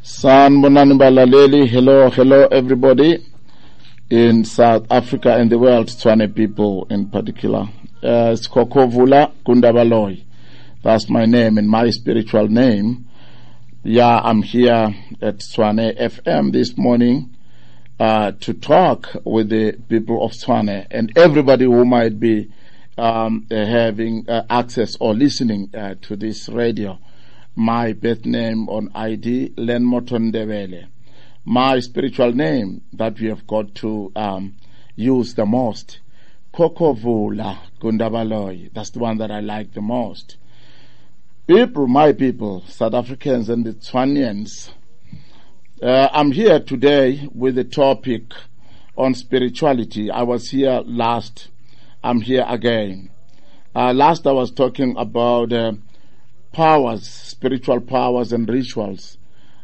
Sanbonani balaleli, hello everybody in South Africa and the world, Tswane people in particular. It's Khokhovula Gundabaloyi. That's my name and my spiritual name. Yeah, I'm here at Tswane FM this morning to talk with the people of Tswane and everybody who might be having access or listening to this radio. My birth name on ID, Lenmotondebele. My spiritual name that we have got to use the most, Khokhovula Gundabaloyi. That's the one that I like the most. People, my people, South Africans and the Tswanians, I'm here today with a topic on spirituality. I was here last, I'm here again. Last I was talking about powers, spiritual powers and rituals.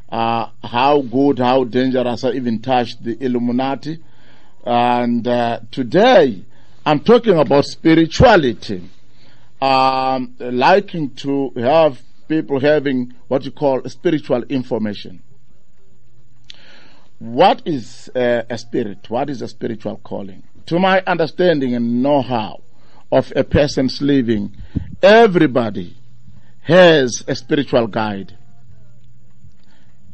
How good, how dangerous, I even touched the Illuminati. And today I'm talking about spirituality. Liking to have people having what you call spiritual information. What is a spirit? What is a spiritual calling? To my understanding and know-how of a person's living, everybody has a spiritual guide.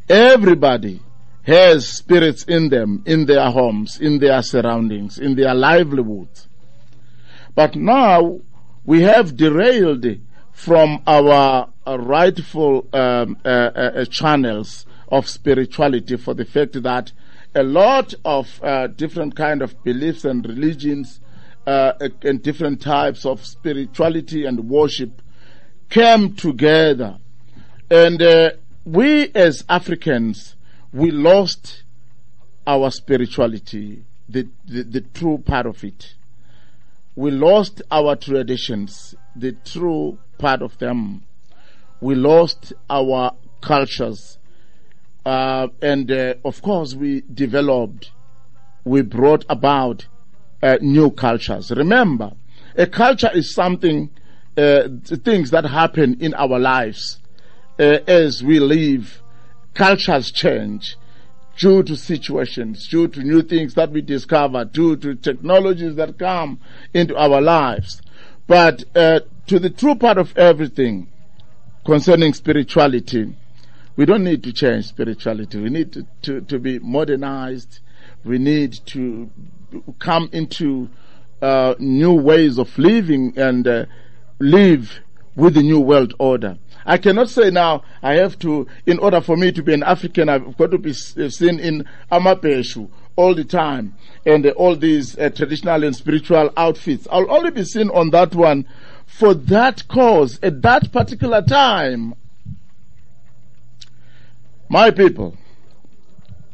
Everybody has spirits in them, in their homes, in their surroundings, in their livelihoods. But now we have derailed from our rightful channels of spirituality for the fact that a lot of different kind of beliefs and religions and different types of spirituality and worship came together, and we as Africans, we lost our spirituality, the true part of it. We lost our traditions, the true part of them. We lost our cultures, and of course we brought about new cultures. Remember, a culture is something, things that happen in our lives as we live. Cultures change due to situations, due to new things that we discover, due to technologies that come into our lives. But to the true part of everything concerning spirituality, we don't need to change spirituality. We need to be modernized. We need to come into new ways of living and live with the new world order. I cannot say now I have to, in order for me to be an African, I've got to be seen in Amapeshu all the time and all these traditional and spiritual outfits. I'll only be seen on that one for that cause at that particular time. My people,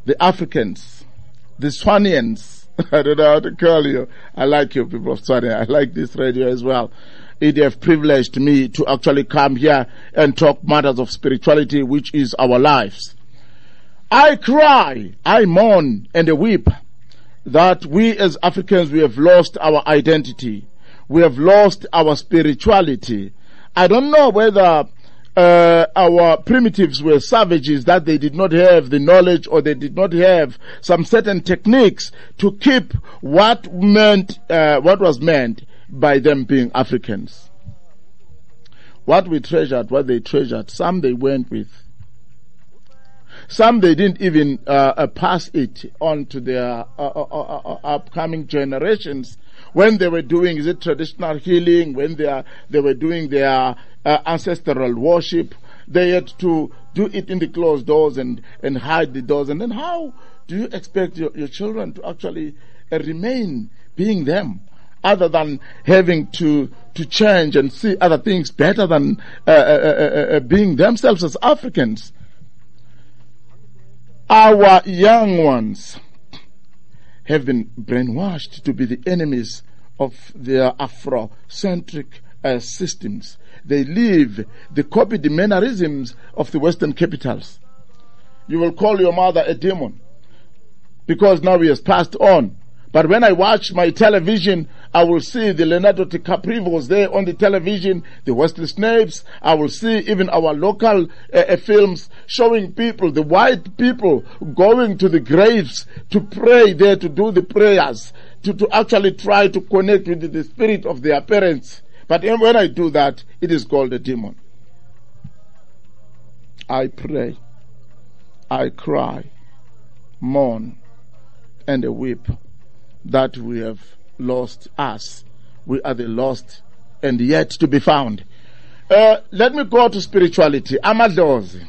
the Africans, the Tswanians, I don't know how to call you. I like you people of Tswane. I like this radio as well. It have privileged me to actually come here and talk matters of spirituality, which is our lives. I cry, I mourn and weep that we as Africans, we have lost our identity. We have lost our spirituality. I don't know whether our primitives were savages, that they did not have the knowledge or they did not have some certain techniques to keep what was meant by them being Africans. What we treasured, what they treasured, some they went with. Some they didn't even pass it on to their upcoming generations. When they were doing traditional healing, when they were doing their ancestral worship, they had to do it in the closed doors and hide the doors. And then how do you expect your children to actually remain being them, other than having to change and see other things better than being themselves as Africans? Our young ones have been brainwashed to be the enemies of their Afrocentric systems. They copy the mannerisms of the Western capitals. You will call your mother a demon because now he has passed on. But when I watch my television, I will see the Leonardo DiCaprio's there on the television, the Wesley Snipes. I will see even our local films showing people, the white people, going to the graves to pray there, to do the prayers, to actually try to connect with the spirit of their parents. But when I do that, it is called a demon. I pray, I cry, mourn, and weep that we have lost us. We are the lost and yet to be found. Let me go to spirituality. Amadlozi,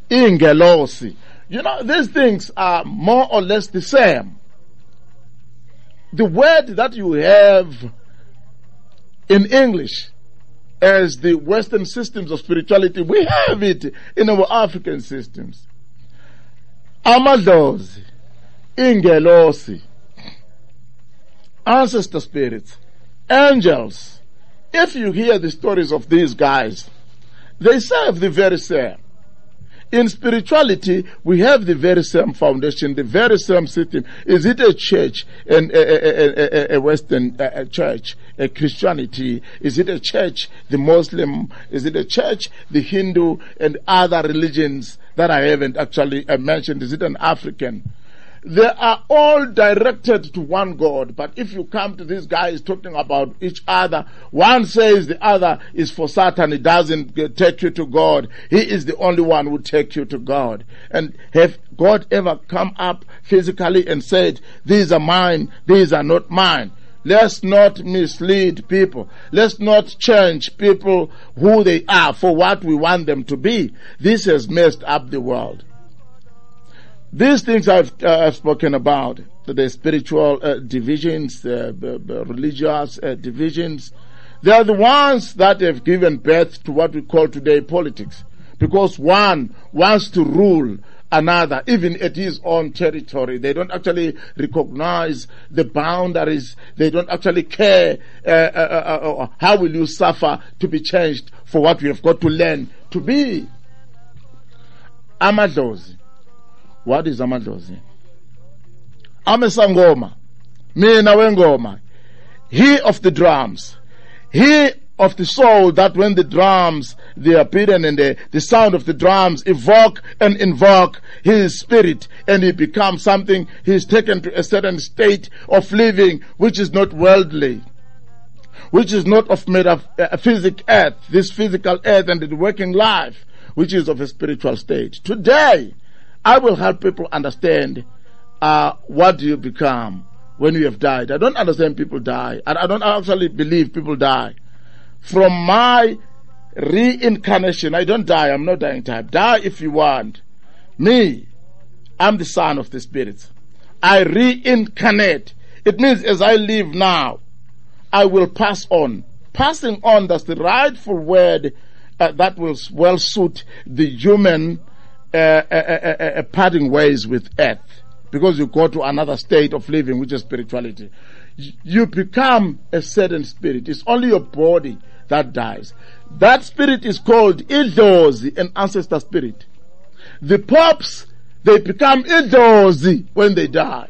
ingelosi. You know, these things are more or less the same. The word that you have in English as the Western systems of spirituality, we have it in our African systems. Amadlozi, ingelosi, ancestor spirits, angels. If you hear the stories of these guys, they serve the very same. In spirituality, we have the very same foundation, the very same system. Is it a church, a Western church, a Christianity? Is it a church, the Muslim? Is it a church, the Hindu and other religions that I haven't actually mentioned? Is it an African? They are all directed to one God. But if you come to these guys talking about each other, one says the other is for Satan. He doesn't take you to God. He is the only one who takes you to God. And have God ever come up physically and said, these are mine, these are not mine? Let's not mislead people. Let's not change people who they are for what we want them to be. This has messed up the world. These things I've spoken about, the spiritual divisions, religious divisions, they are the ones that have given birth to what we call today politics. Because one wants to rule another, even at his own territory. They don't actually recognize the boundaries. They don't actually care how will you suffer to be changed for what we have got to learn to be. Amadlozi. What is amadlozi? Amesangoma, mina wengoma, he of the drums, he of the soul, that when the drums, they are beaten and the sound of the drums evoke and invoke his spirit, and he becomes something, he is taken to a certain state of living which is not worldly, which is not of made of physical earth, this physical earth, and the working life, which is of a spiritual state. Today, I will help people understand what do you become when you have died. I don't understand people die. I don't actually believe people die. From my reincarnation, I don't die. I'm not dying type. Die if you want. Me, I'm the son of the spirits. I reincarnate. It means as I live now, I will pass on. Passing on, that's the rightful word that will well suit the human parting ways with earth, because you go to another state of living, which is spirituality. You become a certain spirit. It's only your body that dies. That spirit is called Idlozi, an ancestor spirit. The popes, they become Idlozi when they die.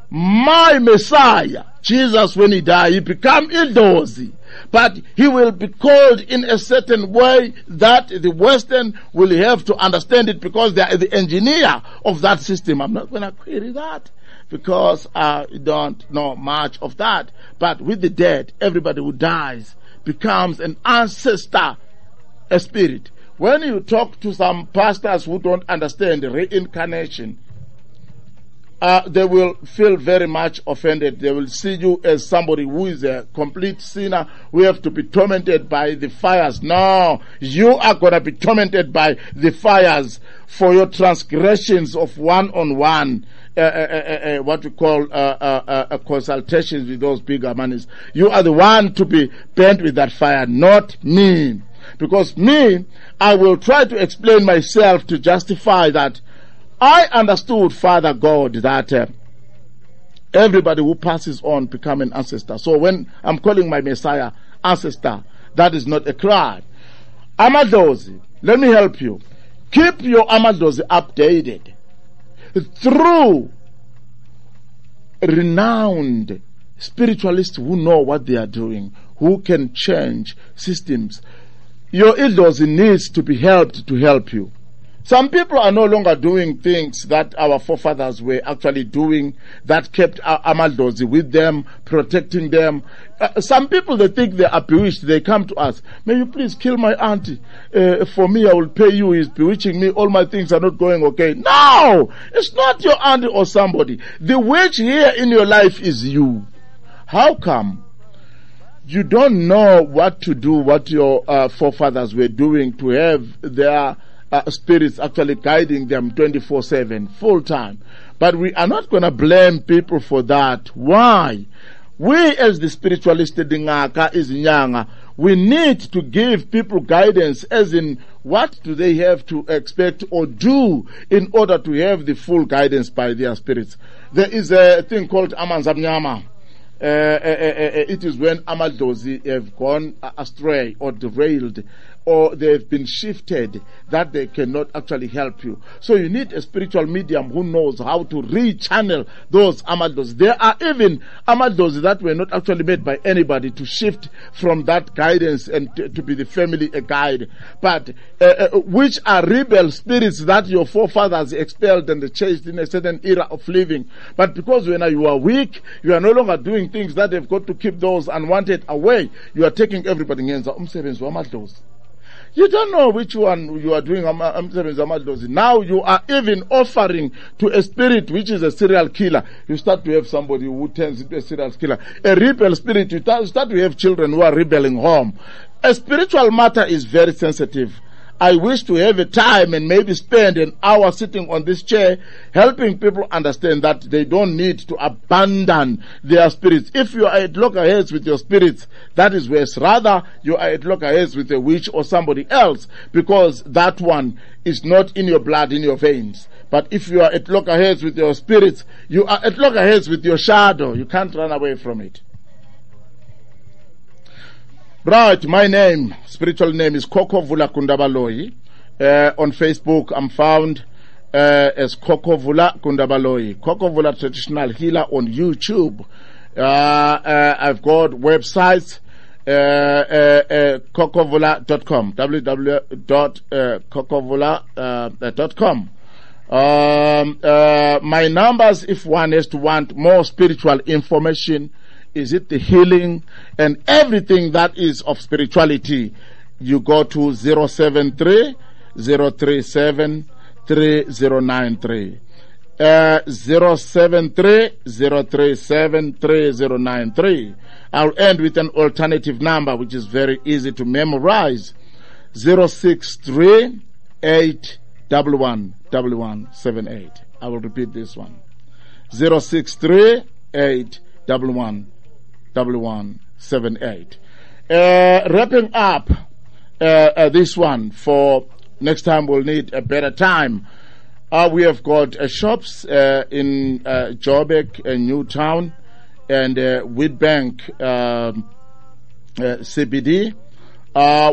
My Messiah, Jesus, when he died, he became Idlozi. But he will be called in a certain way that the Western will have to understand it, because they are the engineer of that system. I'm not going to query that because I don't know much of that. But with the dead, everybody who dies becomes an ancestor, a spirit. When you talk to some pastors who don't understand reincarnation, they will feel very much offended. They will see you as somebody who is a complete sinner, who have to be tormented by the fires. No, you are going to be tormented by the fires for your transgressions of one-on-one, what we call consultations with those bigger monies. You are the one to be burnt with that fire, not me. Because me, I will try to explain myself to justify that I understood, Father God, that everybody who passes on become an ancestor. So when I'm calling my Messiah ancestor, that is not a crime. Amadlozi, let me help you. Keep your Amadlozi updated through renowned spiritualists who know what they are doing, who can change systems. Your idlozi needs to be helped to help you. Some people are no longer doing things that our forefathers were actually doing, that kept amadlozi with them, protecting them. Some people, they think they are bewitched. They come to us, may you please kill my auntie. For me, I will pay you. He's bewitching me. All my things are not going okay. No! It's not your auntie or somebody. The witch here in your life is you. How come? You don't know what to do, what your forefathers were doing to have their spirits actually guiding them 24/7, full time. But we are not going to blame people for that. Why? We as the spiritualist, Dingaka is Nyanga, we need to give people guidance, as in what do they have to expect or do in order to have the full guidance by their spirits. There is a thing called Amanzamnyama. It is when amadlozi have gone astray or derailed, or they have been shifted, that they cannot actually help you. So you need a spiritual medium who knows how to rechannel those amadlozi. There are even amadlozi that were not actually made by anybody to shift from that guidance and to be the family a guide, but which are rebel spirits that your forefathers expelled and chased in a certain era of living. But because when you are weak, you are no longer doing things that have got to keep those unwanted away. You are taking everybody in. You don't know which one you are doing. Now you are even offering to a spirit which is a serial killer. You start to have somebody who turns into a serial killer. A rebel spirit, you start to have children who are rebelling home. A spiritual matter is very sensitive. I wish to have a time and maybe spend an hour sitting on this chair helping people understand that they don't need to abandon their spirits. If you are at loggerheads with your spirits, that is worse. Rather, you are at loggerheads with a witch or somebody else, because that one is not in your blood, in your veins. But if you are at loggerheads with your spirits, you are at loggerheads with your shadow. You can't run away from it. Right, my name, spiritual name is Khokhovula Gundabaloyi. On Facebook, I'm found as Khokhovula Gundabaloyi. Khokhovula Traditional Healer on YouTube. I've got websites, khokhovula.com, www.khokhovula.com. My numbers, if one has to want more spiritual information, is it the healing and everything that is of spirituality, you go to 073 037 3093. 073 037 3093. I'll end with an alternative number which is very easy to memorize. 063 811 1178. I will repeat this one. 063 811 1178. Wrapping up this one, for next time we'll need a better time. We have got shops in Joburg, Newtown, and Witbank CBD.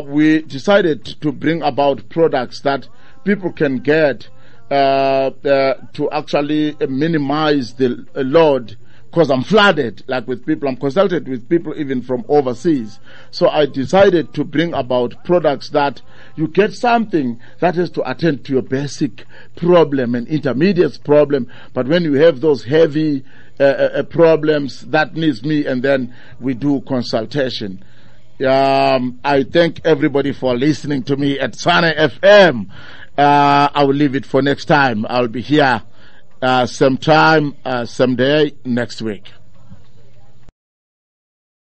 We decided to bring about products that people can get to actually minimize the load. Because I'm flooded, like with people, I'm consulted with people even from overseas. So I decided to bring about products that you get something that has to attend to your basic problem and intermediate problem. But when you have those heavy problems, that needs me, and then we do consultation. I thank everybody for listening to me at Tshwane FM. I will leave it for next time. I'll be here same time, same day next week.